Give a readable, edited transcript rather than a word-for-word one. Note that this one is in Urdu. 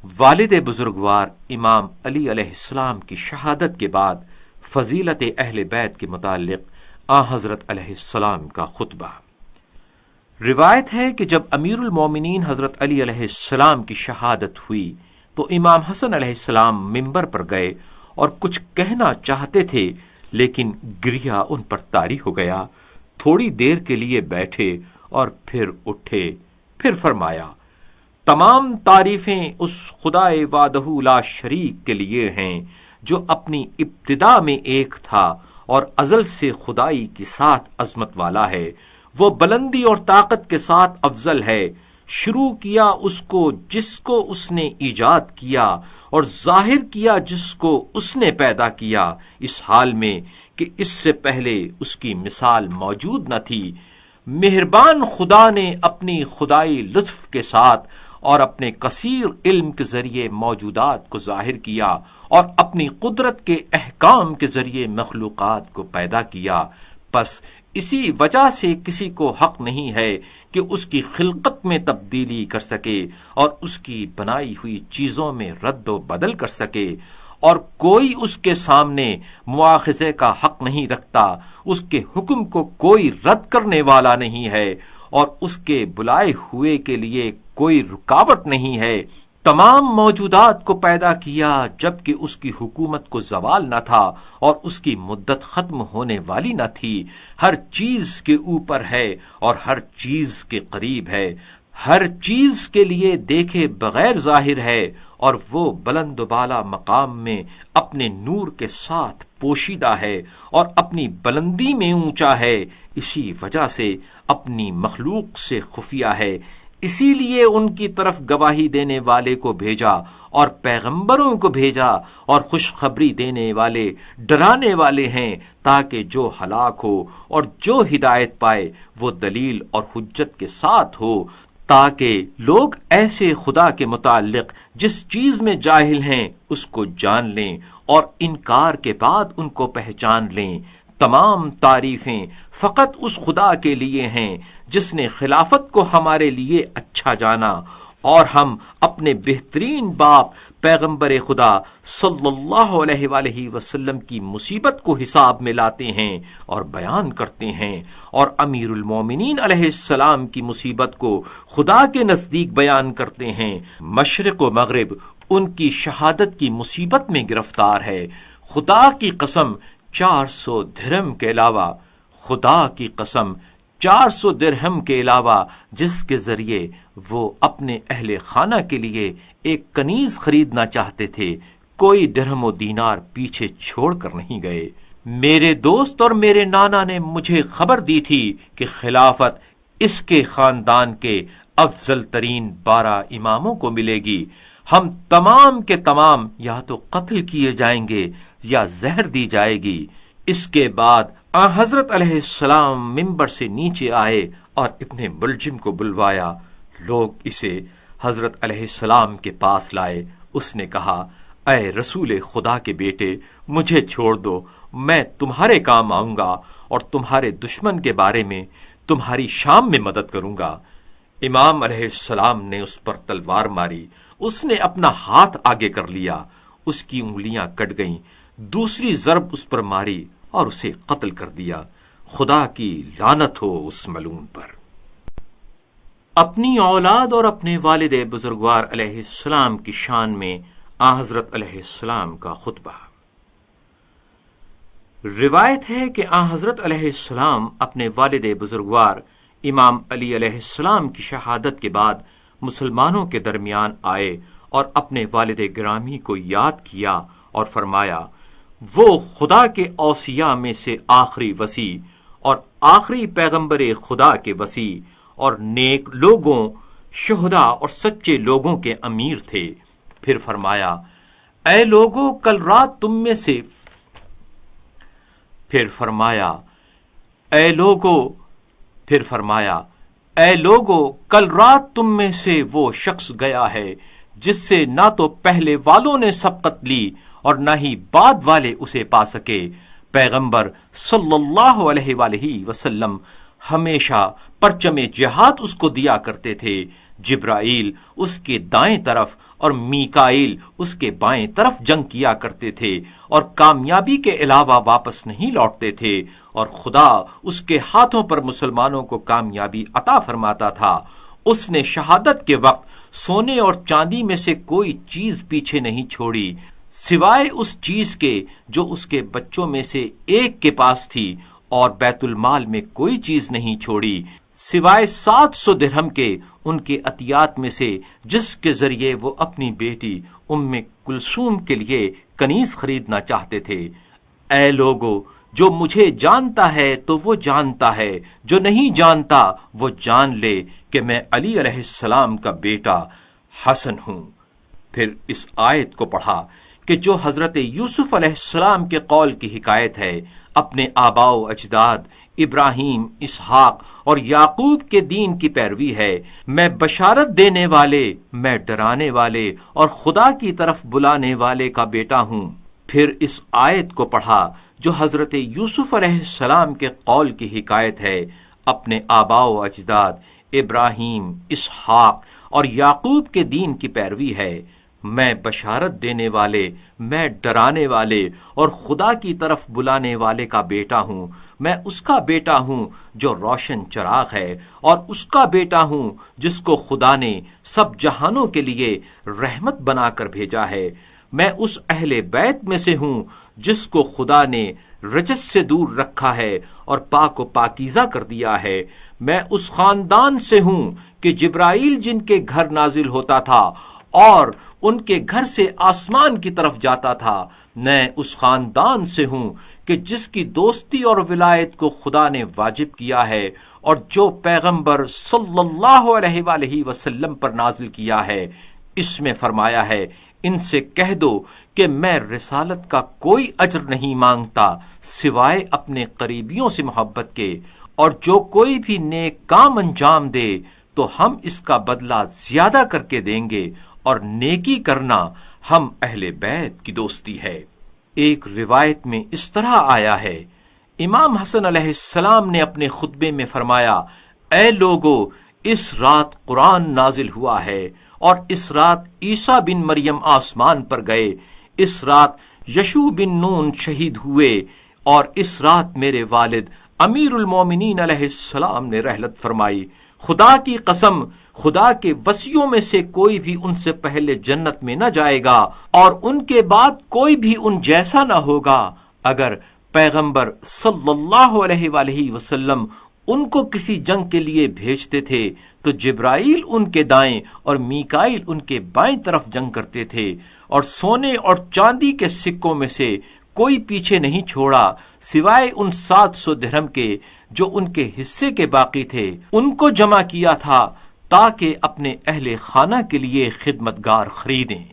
والد بزرگوار امام علی علیہ السلام کی شہادت کے بعد فضیلت اہل بیت کے متعلق حضرت علیہ السلام کا خطبہ۔ روایت ہے کہ جب امیر المومنین حضرت علی علیہ السلام کی شہادت ہوئی تو امام حسن علیہ السلام منبر پر گئے اور کچھ کہنا چاہتے تھے، لیکن گریہ ان پر طاری ہو گیا۔ تھوڑی دیر کے لیے بیٹھے اور پھر اٹھے، پھر فرمایا، تمام تعریفیں اس خدا وحدہ لا شریک کے لیے ہیں جو اپنی ابتدا میں ایک تھا اور ازل سے خدائی کی ساتھ عظمت والا ہے۔ وہ بلندی اور طاقت کے ساتھ افضل ہے۔ شروع کیا اس کو جس کو اس نے ایجاد کیا، اور ظاہر کیا جس کو اس نے پیدا کیا، اس حال میں کہ اس سے پہلے اس کی مثال موجود نہ تھی۔ مہربان خدا نے اپنی خدائی لطف کے ساتھ اور اپنے کثیر علم کے ذریعے موجودات کو ظاہر کیا اور اپنی قدرت کے احکام کے ذریعے مخلوقات کو پیدا کیا۔ پس اسی وجہ سے کسی کو حق نہیں ہے کہ اس کی خلقت میں تبدیلی کر سکے اور اس کی بنائی ہوئی چیزوں میں رد و بدل کر سکے، اور کوئی اس کے سامنے مواخذے کا حق نہیں رکھتا۔ اس کے حکم کو کوئی رد کرنے والا نہیں ہے اور اس کے بلائے ہوئے کے لیے کوئی رکاوٹ نہیں ہے۔ تمام موجودات کو پیدا کیا جبکہ اس کی حکومت کو زوال نہ تھا اور اس کی مدت ختم ہونے والی نہ تھی۔ ہر چیز کے اوپر ہے اور ہر چیز کے قریب ہے، ہر چیز کے لیے دیکھے بغیر ظاہر ہے، اور وہ بلند و بالا مقام میں اپنے نور کے ساتھ پوشیدہ ہے اور اپنی بلندی میں اونچا ہے، اسی وجہ سے اپنی مخلوق سے خفیہ ہے۔ اسی لیے ان کی طرف گواہی دینے والے کو بھیجا اور پیغمبروں کو بھیجا، اور خوشخبری دینے والے ڈرانے والے ہیں، تاکہ جو ہلاک ہو اور جو ہدایت پائے وہ دلیل اور حجت کے ساتھ ہو، تاکہ لوگ ایسے خدا کے متعلق جس چیز میں جاہل ہیں اس کو جان لیں اور انکار کے بعد ان کو پہچان لیں۔ تمام تعریفیں فقط اس خدا کے لیے ہیں جس نے خلافت کو ہمارے لیے اچھا جانا، اور ہم اپنے بہترین باپ پیغمبر خدا صلی اللہ علیہ وآلہ وسلم کی مصیبت کو حساب میں لاتے ہیں اور بیان کرتے ہیں، اور امیر المومنین علیہ السلام کی مصیبت کو خدا کے نزدیک بیان کرتے ہیں۔ مشرق و مغرب ان کی شہادت کی مصیبت میں گرفتار ہے۔ خدا کی قسم 400 درہم کے علاوہ، خدا کی قسم 400 درہم کے علاوہ جس کے ذریعے وہ اپنے اہل خانہ کے لیے ایک کنیز خریدنا چاہتے تھے، کوئی درہم و دینار پیچھے چھوڑ کر نہیں گئے۔ میرے دوست اور میرے نانا نے مجھے خبر دی تھی کہ خلافت اس کے خاندان کے افضل ترین 12 اماموں کو ملے گی۔ ہم تمام کے تمام یا تو قتل کیے جائیں گے یا زہر دی جائے گی۔ اس کے بعد حضرت علیہ السلام منبر سے نیچے آئے اور ابن ملجم کو بلوایا۔ لوگ اسے حضرت علیہ السلام کے پاس لائے۔ اس نے کہا، اے رسول خدا کے بیٹے، مجھے چھوڑ دو، میں تمہارے کام آؤں گا اور تمہارے دشمن کے بارے میں تمہاری شام میں مدد کروں گا۔ امام علیہ السلام نے اس پر تلوار ماری۔ اس نے اپنا ہاتھ آگے کر لیا، اس کی انگلیاں کٹ گئیں۔ دوسری ضرب اس پر ماری اور اسے قتل کر دیا۔ خدا کی لعنت ہو اس ملعون پر۔ اپنی اولاد اور اپنے والد بزرگوار علیہ السلام کی شان میں حضرت علیہ السلام کا خطبہ۔ روایت ہے کہ حضرت علیہ السلام اپنے والد بزرگوار امام علی علیہ السلام کی شہادت کے بعد مسلمانوں کے درمیان آئے اور اپنے والد گرامی کو یاد کیا اور فرمایا، وہ خدا کے اوصیاء میں سے آخری وصی اور آخری پیغمبر خدا کے وصی اور نیک لوگوں، شہداء اور سچے لوگوں کے امیر تھے۔ پھر فرمایا، اے لوگوں کل رات تم میں سے پھر فرمایا اے لوگوں کل رات تم میں سے وہ شخص گیا ہے جس سے نہ تو پہلے والوں نے سبقت لی اور نہ ہی بعد والے اسے پا سکے۔ پیغمبر صلی اللہ علیہ وآلہ وسلم ہمیشہ پرچم جہاد اس کو دیا کرتے تھے۔ جبرائیل اس کے دائیں طرف اور میکائیل اس کے بائیں طرف جنگ کیا کرتے تھے اور کامیابی کے علاوہ واپس نہیں لوٹتے تھے، اور خدا اس کے ہاتھوں پر مسلمانوں کو کامیابی عطا فرماتا تھا۔ اس نے شہادت کے وقت سونے اور چاندی میں سے کوئی چیز پیچھے نہیں چھوڑی، سوائے اس چیز کے جو اس کے بچوں میں سے ایک کے پاس تھی، اور بیت المال میں کوئی چیز نہیں چھوڑی، سوائے 700 درہم کے ان کے عطیات میں سے، جس کے ذریعے وہ اپنی بیٹی ام کلثوم کے لیے کنیز خریدنا چاہتے تھے۔ اے لوگو، جو مجھے جانتا ہے تو وہ جانتا ہے، جو نہیں جانتا وہ جان لے کہ میں علی علیہ السلام کا بیٹا حسن ہوں۔ پھر اس آیت کو پڑھا کہ جو حضرت یوسف علیہ السلام کے قول کی حکایت ہے، اپنے آباء و اجداد ابراہیم، اسحاق اور یعقوب کے دین کی پیروی ہے، میں بشارت دینے والے، میں ڈرانے والے اور خدا کی طرف بلانے والے کا بیٹا ہوں۔ پھر اس آیت کو پڑھا جو حضرت یوسف علیہ السلام کے قول کی حکایت ہے، اپنے آباء و اجداد ابراہیم، اسحاق اور یعقوب کے دین کی پیروی ہے، میں بشارت دینے والے، میں ڈرانے والے اور خدا کی طرف بلانے والے کا بیٹا ہوں۔ میں اس کا بیٹا ہوں جو روشن چراغ ہے، اور اس کا بیٹا ہوں جس کو خدا نے سب جہانوں کے لیے رحمت بنا کر بھیجا ہے۔ میں اس اہل بیت میں سے ہوں جس کو خدا نے رجس سے دور رکھا ہے اور پاک و پاکیزہ کر دیا ہے۔ میں اس خاندان سے ہوں کہ جبرائیل جن کے گھر نازل ہوتا تھا اور ان کے گھر سے آسمان کی طرف جاتا تھا۔ میں اس خاندان سے ہوں کہ جس کی دوستی اور ولایت کو خدا نے واجب کیا ہے، اور جو پیغمبر صلی اللہ علیہ وآلہ وسلم پر نازل کیا ہے، اس میں فرمایا ہے، ان سے کہہ دو کہ میں رسالت کا کوئی اجر نہیں مانگتا سوائے اپنے قریبیوں سے محبت کے، اور جو کوئی بھی نیک کام انجام دے تو ہم اس کا بدلہ زیادہ کر کے دیں گے، اور نیکی کرنا ہم اہل بیت کی دوستی ہے۔ ایک روایت میں اس طرح آیا ہے، امام حسن علیہ السلام نے اپنے خطبے میں فرمایا، اے لوگو، اس رات قرآن نازل ہوا ہے، اور اس رات عیسیٰ بن مریم آسمان پر گئے، اس رات یشوع بن نون شہید ہوئے، اور اس رات میرے والد امیر المومنین علیہ السلام نے رحلت فرمائی۔ خدا کی قسم، خدا کے وصیوں میں سے کوئی بھی ان سے پہلے جنت میں نہ جائے گا، اور ان کے بعد کوئی بھی ان جیسا نہ ہوگا۔ اگر پیغمبر صلی اللہ علیہ وآلہ وسلم ان کو کسی جنگ کے لیے بھیجتے تھے تو جبرائیل ان کے دائیں اور میکائیل ان کے بائیں طرف جنگ کرتے تھے، اور سونے اور چاندی کے سکوں میں سے کوئی پیچھے نہیں چھوڑا سوائے ان 700 درہم کے جو ان کے حصے کے باقی تھے، ان کو جمع کیا تھا تاکہ اپنے اہل خانہ کے لیے خدمتگار خریدیں۔